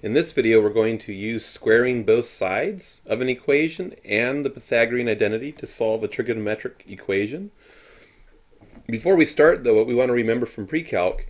In this video, we're going to use squaring both sides of an equation and the Pythagorean identity to solve a trigonometric equation. Before we start, though, what we want to remember from pre-calc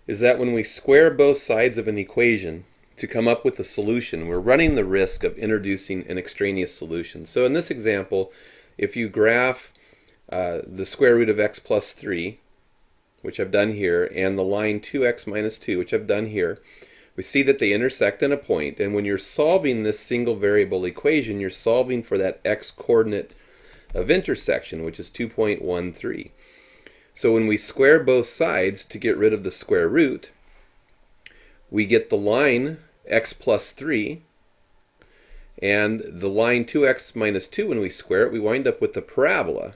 is that when we square both sides of an equation to come up with a solution, we're running the risk of introducing an extraneous solution. So in this example, if you graph the square root of x plus 3, which I've done here, and the line 2x minus 2, which I've done here, we see that they intersect in a point, and when you're solving this single variable equation, you're solving for that x-coordinate of intersection, which is 2.13. So when we square both sides to get rid of the square root, we get the line x plus 3, and the line 2x minus 2, when we square it, we wind up with the parabola.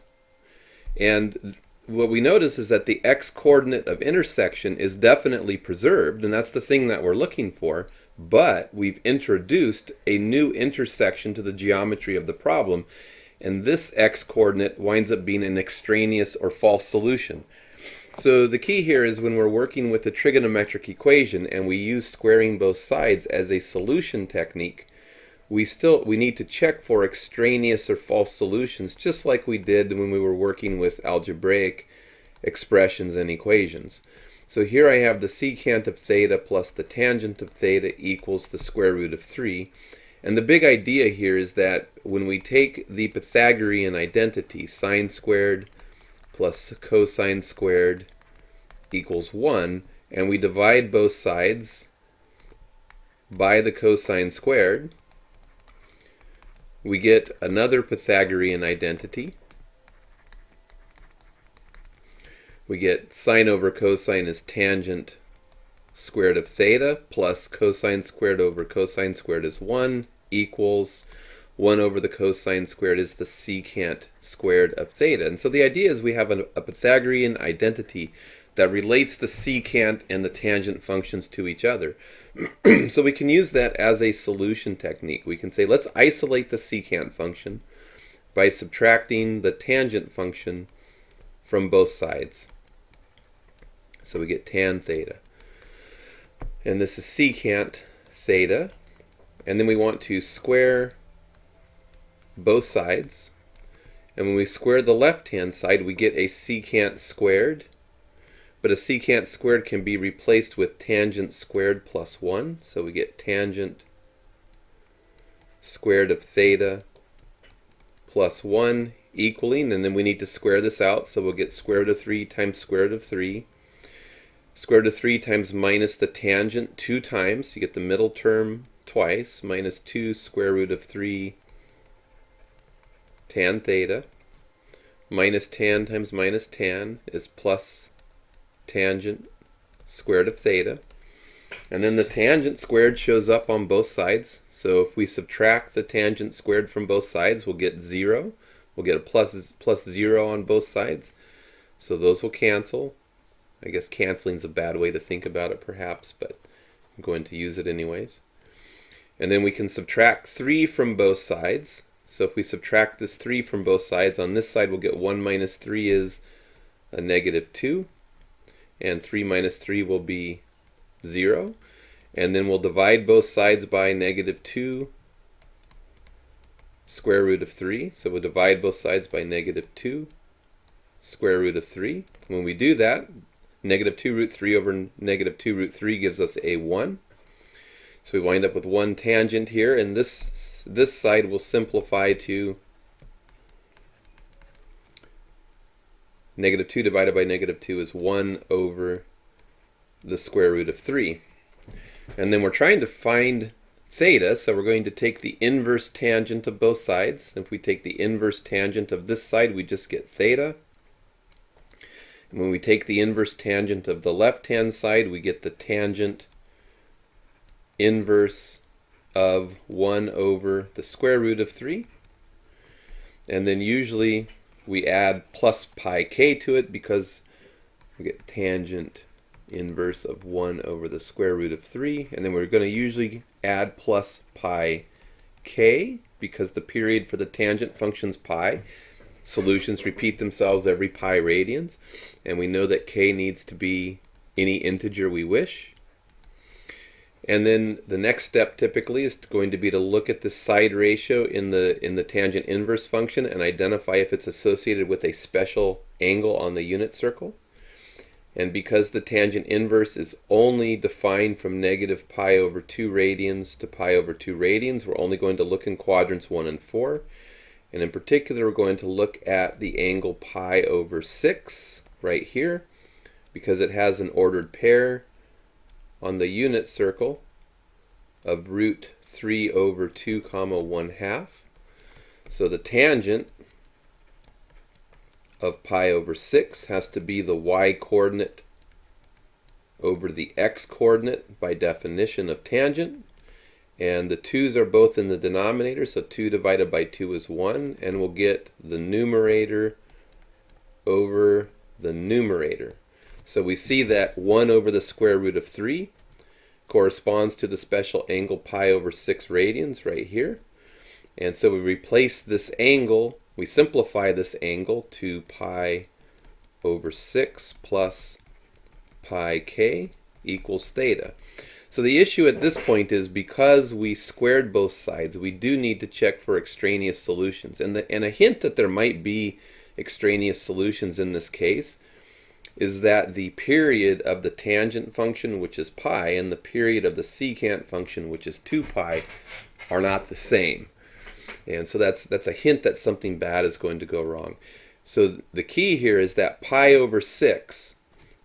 And what we notice is that the x-coordinate of intersection is definitely preserved, and that's the thing that we're looking for, but we've introduced a new intersection to the geometry of the problem, and this x-coordinate winds up being an extraneous or false solution. So the key here is when we're working with a trigonometric equation and we use squaring both sides as a solution technique, we need to check for extraneous or false solutions, just like we did when we were working with algebraic expressions and equations. So here I have the secant of theta plus the tangent of theta equals the square root of 3. And the big idea here is that when we take the Pythagorean identity, sine squared plus cosine squared equals 1, and we divide both sides by the cosine squared, we get another Pythagorean identity. We get sine over cosine is tangent squared of theta plus cosine squared over cosine squared is 1 equals 1 over the cosine squared is the secant squared of theta. And so the idea is we have a Pythagorean identity that relates the secant and the tangent functions to each other. So we can use that as a solution technique. We can say, let's isolate the secant function by subtracting the tangent function from both sides. So we get tan theta. And this is secant theta. And then we want to square both sides. And when we square the left-hand side, we get a secant squared. But a secant squared can be replaced with tangent squared plus 1. So we get tangent squared of theta plus 1 equaling, and then we need to square this out, so we'll get square root of 3 times square root of 3. Square root of 3 times minus the tangent 2 times, you get the middle term twice, minus 2 square root of 3 tan theta. Minus tan times minus tan is plus tangent squared of theta. And then the tangent squared shows up on both sides. So if we subtract the tangent squared from both sides, we'll get 0. We'll get a plus 0 on both sides. So those will cancel. I guess canceling is a bad way to think about it perhaps, but I'm going to use it anyways. And then we can subtract 3 from both sides. So if we subtract this 3 from both sides, on this side we'll get 1 minus 3 is a negative 2. And 3 minus 3 will be 0. And then we'll divide both sides by negative 2 square root of 3. So we'll divide both sides by negative 2 square root of 3. When we do that, negative 2 root 3 over negative 2 root 3 gives us a 1. So we wind up with 1 tangent here, and this side will simplify to negative 2 divided by negative 2 is 1 over the square root of 3. And then we're trying to find theta, so we're going to take the inverse tangent of both sides. If we take the inverse tangent of this side, we just get theta. And when we take the inverse tangent of the left-hand side, we get the tangent inverse of 1 over the square root of 3. And then usually we add plus pi k to it because we get tangent inverse of 1 over the square root of 3. And then we're going to usually add plus pi k because the period for the tangent function's pi. Solutions repeat themselves every pi radians. And we know that k needs to be any integer we wish. And then the next step typically is going to be to look at the side ratio in the tangent inverse function and identify if it's associated with a special angle on the unit circle. And because the tangent inverse is only defined from negative pi over 2 radians to pi over 2 radians, we're only going to look in quadrants 1 and 4. And in particular, we're going to look at the angle pi over 6 right here, because it has an ordered pair on the unit circle of root 3 over 2 comma 1/2. So the tangent of pi over 6 has to be the y coordinate over the x coordinate by definition of tangent. And the 2's are both in the denominator, so 2 divided by 2 is 1, and we'll get the numerator over the numerator. So we see that 1 over the square root of 3 corresponds to the special angle pi over 6 radians right here. And so we replace this angle, we simplify this angle to pi over 6 plus pi k equals theta. So the issue at this point is, because we squared both sides, we do need to check for extraneous solutions. And a hint that there might be extraneous solutions in this case is that the period of the tangent function, which is pi, and the period of the secant function, which is 2 pi, are not the same. And so that's a hint that something bad is going to go wrong. So the key here is that pi over 6,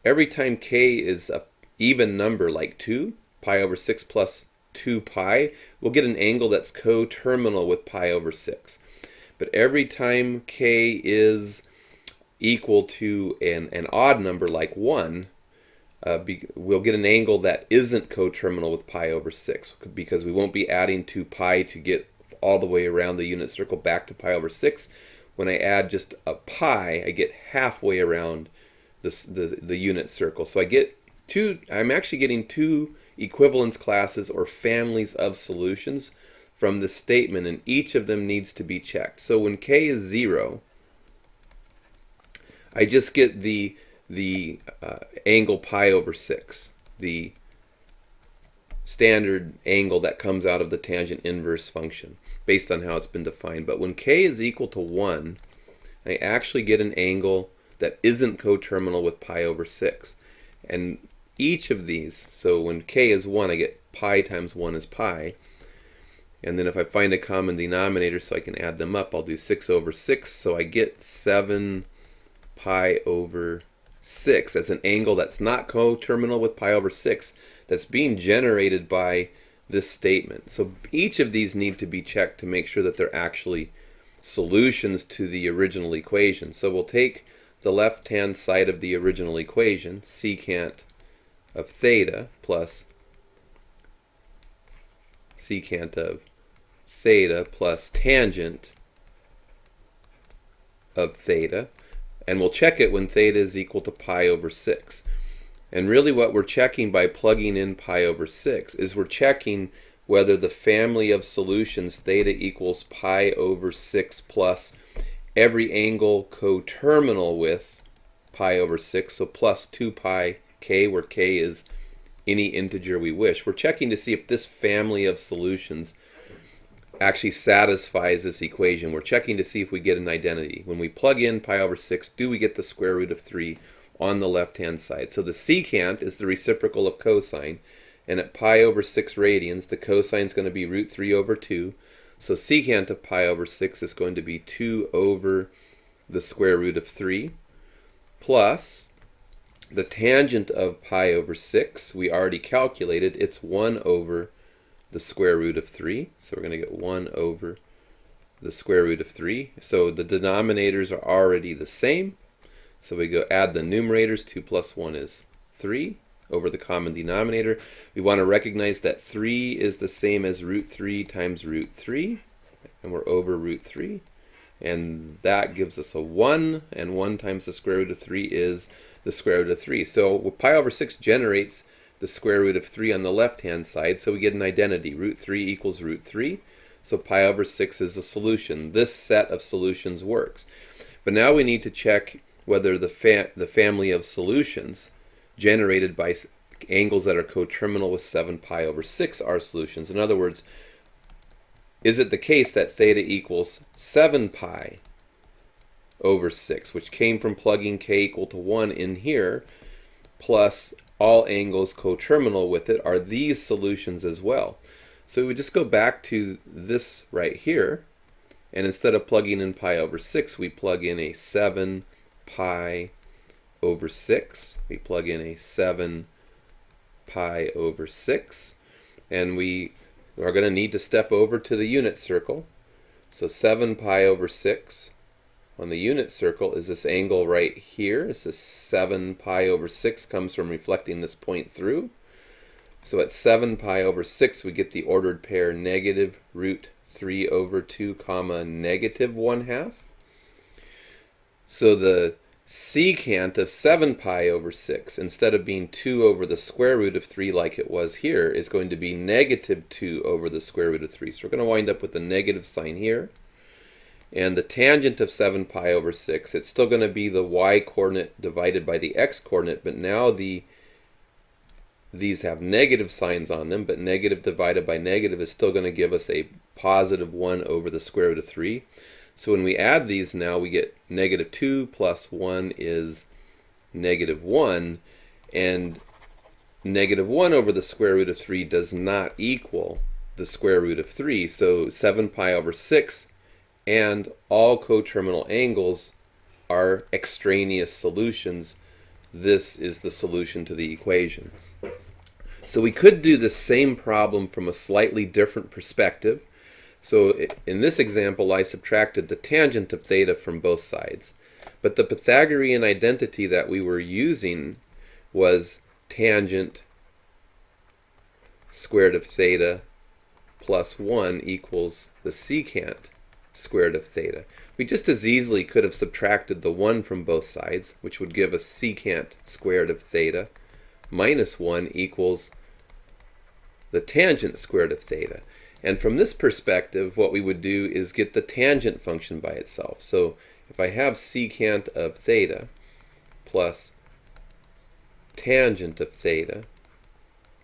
every time k is an even number like 2, pi over 6 plus 2 pi, we'll get an angle that's coterminal with pi over 6. But every time k is equal to an odd number like 1, we'll get an angle that isn't coterminal with pi over 6, because we won't be adding 2 pi to get all the way around the unit circle back to pi over 6. When I add just a pi, I get halfway around the unit circle. So I'm actually getting 2 equivalence classes or families of solutions from this statement, and each of them needs to be checked. So when k is 0, I just get the angle pi over 6, the standard angle that comes out of the tangent inverse function based on how it's been defined. But when k is equal to 1, I actually get an angle that isn't coterminal with pi over 6. And each of these, so when k is 1, I get pi times 1 is pi. And then if I find a common denominator so I can add them up, I'll do 6 over 6. So I get 7 pi over 6 as an angle that's not coterminal with pi over 6, that's being generated by this statement. So each of these need to be checked to make sure that they're actually solutions to the original equation. So we'll take the left-hand side of the original equation, secant of theta plus secant of theta plus tangent of theta, and we'll check it when theta is equal to pi over 6. And really what we're checking by plugging in pi over 6 is we're checking whether the family of solutions theta equals pi over 6 plus every angle coterminal with pi over 6, so plus 2 pi k, where k is any integer we wish. We're checking to see if this family of solutions actually satisfies this equation. We're checking to see if we get an identity. When we plug in pi over 6, do we get the square root of 3 on the left-hand side? So the secant is the reciprocal of cosine, and at pi over 6 radians, the cosine is going to be root 3 over 2. So secant of pi over 6 is going to be 2 over the square root of 3, plus the tangent of pi over 6, we already calculated, it's 1 over the square root of 3. So we're going to get 1 over the square root of 3. So the denominators are already the same. So we go add the numerators. 2 plus 1 is 3 over the common denominator. We want to recognize that 3 is the same as root 3 times root 3. And we're over root 3. And that gives us a 1. And 1 times the square root of 3 is the square root of 3. So pi over 6 generates the square root of 3 on the left-hand side, so we get an identity. Root 3 equals root 3, so pi over 6 is a solution. This set of solutions works. But now we need to check whether the family of solutions generated by angles that are coterminal with 7 pi over 6 are solutions. In other words, is it the case that theta equals 7 pi over 6, which came from plugging k equal to 1 in here, plus all angles coterminal with it, are these solutions as well? So we just go back to this right here, and instead of plugging in pi over 6, we plug in a 7 pi over 6. We plug in a 7 pi over 6, and we are going to need to step over to the unit circle. So 7 pi over 6 on the unit circle is this angle right here. It's this 7 pi over 6 comes from reflecting this point through. So at 7 pi over 6 we get the ordered pair negative root 3 over 2 comma negative 1/2. So the secant of 7 pi over 6, instead of being 2 over the square root of 3 like it was here, is going to be negative 2 over the square root of 3. So we're going to wind up with a negative sign here. And the tangent of 7 pi over 6, it's still going to be the y-coordinate divided by the x-coordinate, but now these have negative signs on them, but negative divided by negative is still going to give us a positive 1 over the square root of 3. So when we add these now, we get negative 2 plus 1 is negative 1, and negative 1 over the square root of 3 does not equal the square root of 3. So 7 pi over 6 and all coterminal angles are extraneous solutions. This is the solution to the equation. So we could do the same problem from a slightly different perspective. So in this example, I subtracted the tangent of theta from both sides. But the Pythagorean identity that we were using was tangent squared of theta plus 1 equals the secant squared of theta. We just as easily could have subtracted the 1 from both sides, which would give us secant squared of theta minus 1 equals the tangent squared of theta. And from this perspective, what we would do is get the tangent function by itself. So if I have secant of theta plus tangent of theta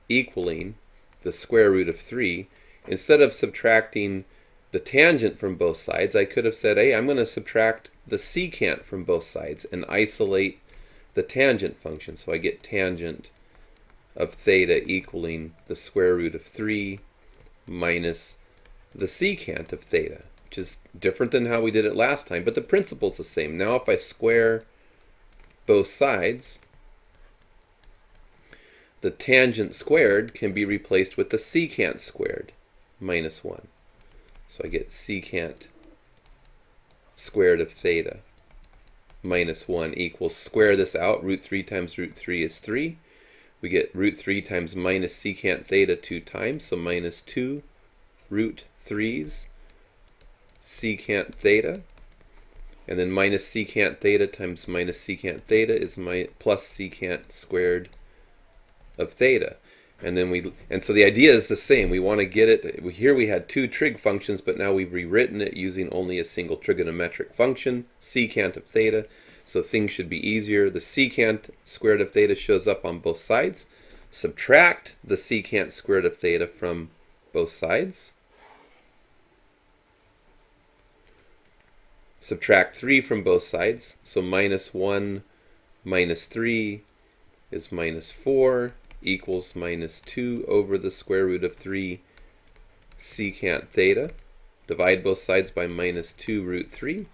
equaling the square root of 3, instead of subtracting the tangent from both sides, I could have said, hey, I'm going to subtract the secant from both sides and isolate the tangent function. So I get tangent of theta equaling the square root of 3 minus the secant of theta, which is different than how we did it last time, but the principle's the same. Now if I square both sides, the tangent squared can be replaced with the secant squared minus 1. So I get secant squared of theta minus 1 equals, square this out, root 3 times root 3 is 3. We get root 3 times minus secant theta 2 times, so minus 2 root 3's secant theta. And then minus secant theta times minus secant theta is plus secant squared of theta. And so the idea is the same. We want to get it. Here we had two trig functions, but now we've rewritten it using only a single trigonometric function, secant of theta. So things should be easier. The secant squared of theta shows up on both sides. Subtract the secant squared of theta from both sides. Subtract 3 from both sides. So minus 1 minus 3 is minus 4 equals minus 2 over the square root of 3 secant theta. Divide both sides by minus 2 root 3.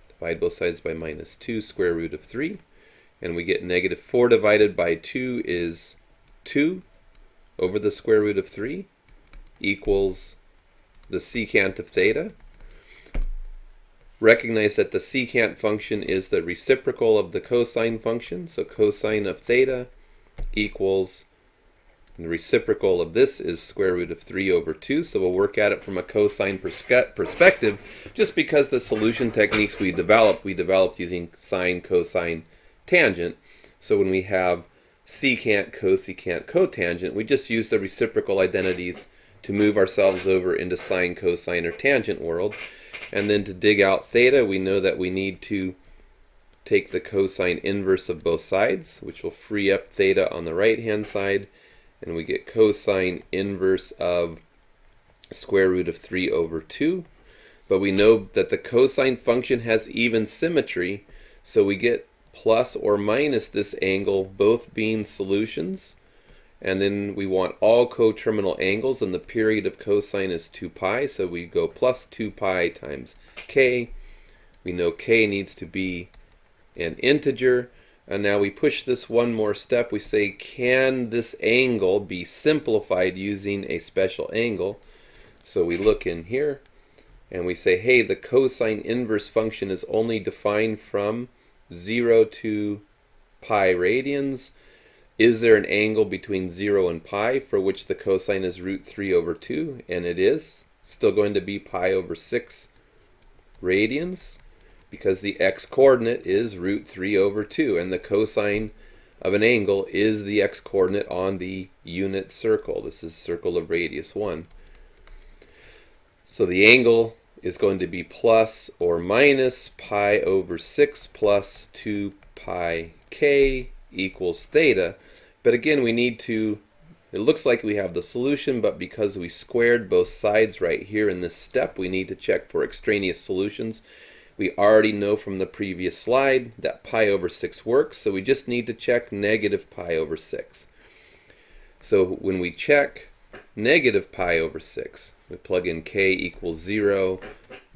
Divide both sides by minus 2 square root of 3. And we get negative 4 divided by 2 is 2 over the square root of 3 equals the secant of theta. Recognize that the secant function is the reciprocal of the cosine function. So cosine of theta equals, and the reciprocal of this is square root of 3 over 2. So we'll work at it from a cosine perspective. Just because the solution techniques we developed using sine, cosine, tangent. So when we have secant, cosecant, cotangent, we just use the reciprocal identities to move ourselves over into sine, cosine, or tangent world. And then to dig out theta, we know that we need to take the cosine inverse of both sides, which will free up theta on the right hand side, and we get cosine inverse of square root of 3 over 2. But we know that the cosine function has even symmetry, so we get plus or minus this angle, both being solutions. And then we want all coterminal angles, and the period of cosine is 2 pi, so we go plus 2 pi times k. We know k needs to be an integer, and now we push this one more step. We say, can this angle be simplified using a special angle? So we look in here, and we say, hey, the cosine inverse function is only defined from 0 to pi radians. Is there an angle between 0 and pi for which the cosine is root 3 over 2? And it is. Still going to be pi over 6 radians, because the x-coordinate is root 3 over 2, and the cosine of an angle is the x-coordinate on the unit circle. This is circle of radius 1. So the angle is going to be plus or minus pi over 6 plus 2 pi k equals theta. But again, we need to, it looks like we have the solution, but because we squared both sides right here in this step, we need to check for extraneous solutions. We already know from the previous slide that pi over 6 works, so we just need to check negative pi over 6. So when we check negative pi over 6, we plug in k equals 0.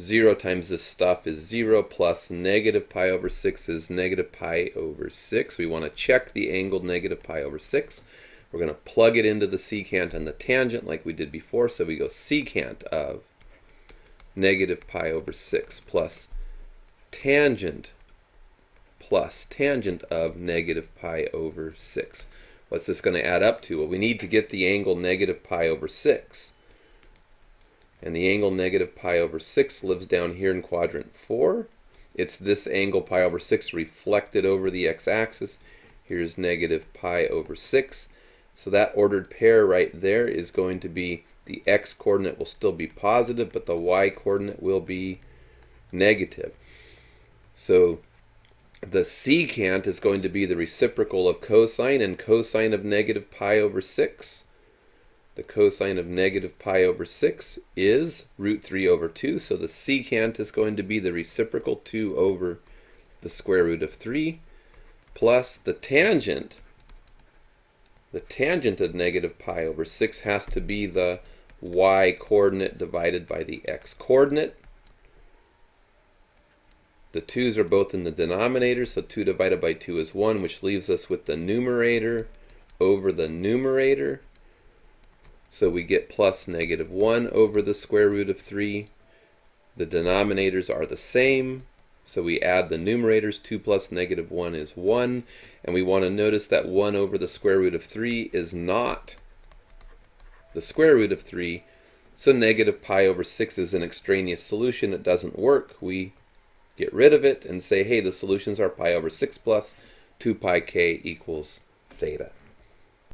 0 times this stuff is 0, plus negative pi over 6 is negative pi over 6. We want to check the angle negative pi over 6. We're going to plug it into the secant and the tangent like we did before, so we go secant of negative pi over 6 plus tangent of negative pi over 6. What's this going to add up to? Well, we need to get the angle negative pi over 6. And the angle negative pi over 6 lives down here in quadrant 4. It's this angle pi over 6 reflected over the x-axis. Here's negative pi over 6. So that ordered pair right there is going to be, the x-coordinate will still be positive, but the y-coordinate will be negative. So the secant is going to be the reciprocal of cosine, and cosine of negative pi over 6. The cosine of negative pi over 6 is root 3 over 2, so the secant is going to be the reciprocal 2 over the square root of 3, plus the tangent. The tangent of negative pi over 6 has to be the y-coordinate divided by the x-coordinate. The 2's are both in the denominator, so 2 divided by 2 is 1, which leaves us with the numerator over the numerator. So we get plus negative 1 over the square root of 3. The denominators are the same, so we add the numerators. 2 plus negative 1 is 1. And we want to notice that 1 over the square root of 3 is not the square root of 3. So negative pi over 6 is an extraneous solution. It doesn't work. We get rid of it and say, hey, the solutions are pi over 6 plus 2 pi k equals theta.